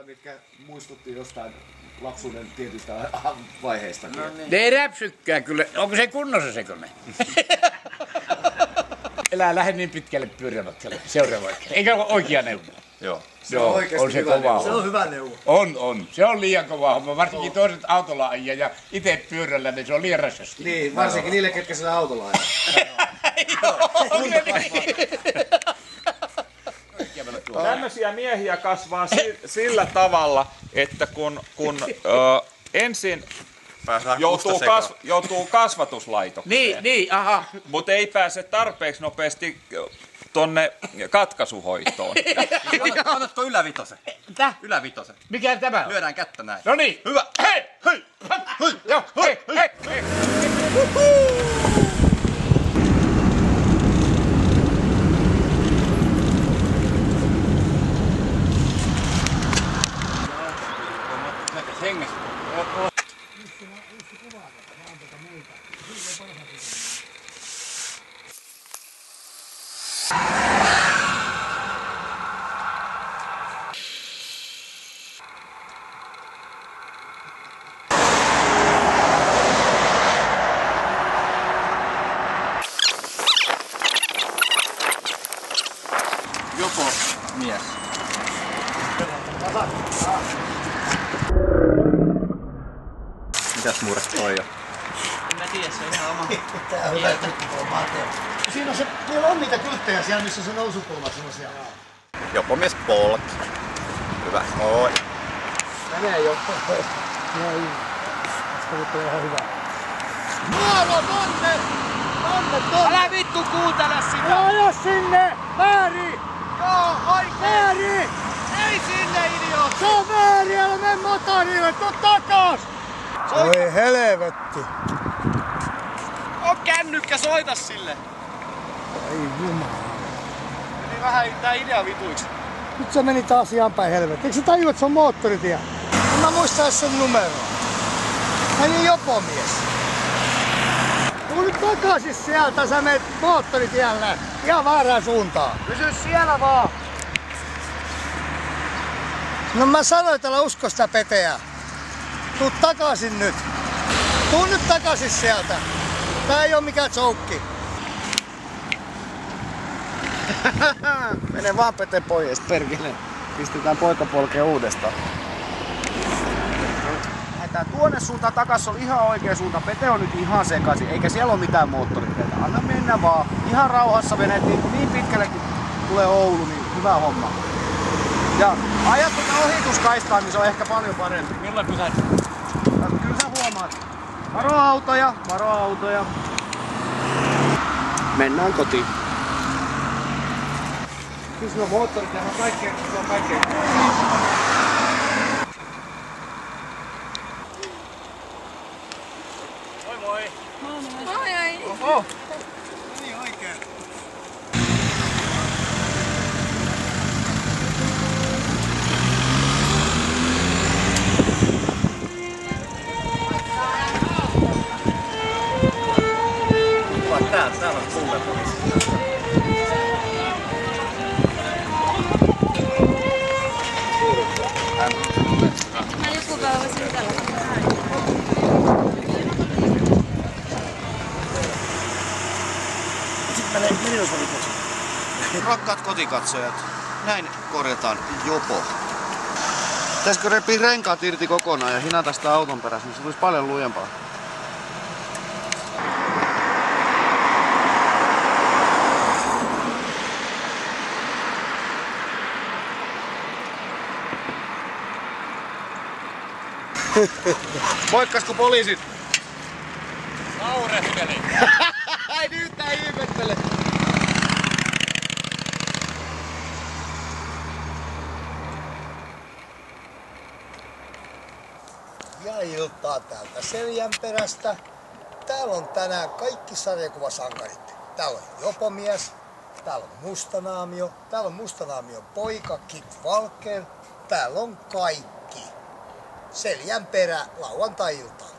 mitkä muistutti jostain lapsuuden tietystä vaiheista. No niin. Ne ei räpsykkää kyllä. Onko se kunnossa se kone? Elää lähde niin pitkälle pyörämatkelle. Seuraava. Eikä ole oikea neuvo. Joo. Joo, on se kova. Se on hyvä neuvo. On. Se on liian kova homma. Varsinkin toiset autolla ajaa ja itse pyörällä, niin se on liian raskasta. Niin, varsinkin niille, ketkä sillä autolla ajaa. Tämmöisiä miehiä kasvaa sillä tavalla, että kun ensin joutuu kasvatuslaitokseen, Niin, aha. mutta ei pääse tarpeeksi nopeasti tonne katkaisuhoitoon. Annatko ylävitosen? Täh? Ylävitosen. Mikä tämä on? Lyödään kättä näin. No niin. Hyvä. Hei! Joo, hei! Hengessä. Joko mies. Mitäs murre toi on? En mä tiedä, se on ihan oma. Tää on hyvä Mateo. Siinä on se, niillä on niitä kylttejä siellä, missä on se nousukulma semmosia. Jopo mies polk. Hyvä. Oi. Menee jo. Joo. Se on ihan hyvä. Nuolo tonne! Älä vittu kuuntele sitä! Aja sinne! Väärin! Joo, oikein! Väärin! Ei sinne, idiootti! Se on väärin! Älä mene motorille! Tuu takas! Oi helvetti! On kännykkä, soita sille! Ei jumala. Meni vähän tää idea vituiksi. Nyt se meni taas ihan päin helvetti. Eikö sä tajua, että se on moottoritie? En mä muista sen numeroa. Meni jopo mies. Tuu nyt takaisin sieltä, sä menet moottoritielle. Ihan väärään suuntaan. Pysy siellä vaan! No mä sanoin, että älä usko sitä peteä. Tuu takaisin nyt. Tuu nyt takaisin sieltä. Tää ei oo mikään joukki. Mene vaan Pete pois, perkele. Pistetään poikapolkeen uudestaan. Lähetään tuonne suuntaan takas, on ihan oikea suunta. Pete on nyt ihan sekaisin, eikä siellä ole mitään moottoriteitä. Anna mennä vaan. Ihan rauhassa menet niin pitkälle kun tulee Oulu, niin hyvä homma. Ja ajat tuota ohituskaistaa, niin se on ehkä paljon parempi. Milloin pysähtyy? Kyllä sä huomaat. Varoautoja, varoautoja. Mennään kotiin. Kyllä sulla on moottorit ja kaikkea. Moi. Oho! Niin oikein. Täällä on kullepoliisi. Mä joku päivä voisin tällä. Sitten menee miljoonasolikoksi. Rakkaat kotikatsojat, näin korjataan jopo. Pitäisikö repii renkaat irti kokonaan ja hinata sitä auton perässä, niin se tulisi paljon lujempaa. Moikkasko poliisit? Naurehteli. Ei nyt ei ihmettele. Ja iltaa täältä Seljänperästä. Täällä on tänään kaikki sarjakuvasankarit. Täällä on Jopomies, täällä on Mustanaamio, täällä on Mustanaamion poika Kit Walker. Täällä on kaikki. Seljänperä lauantai-iltaan.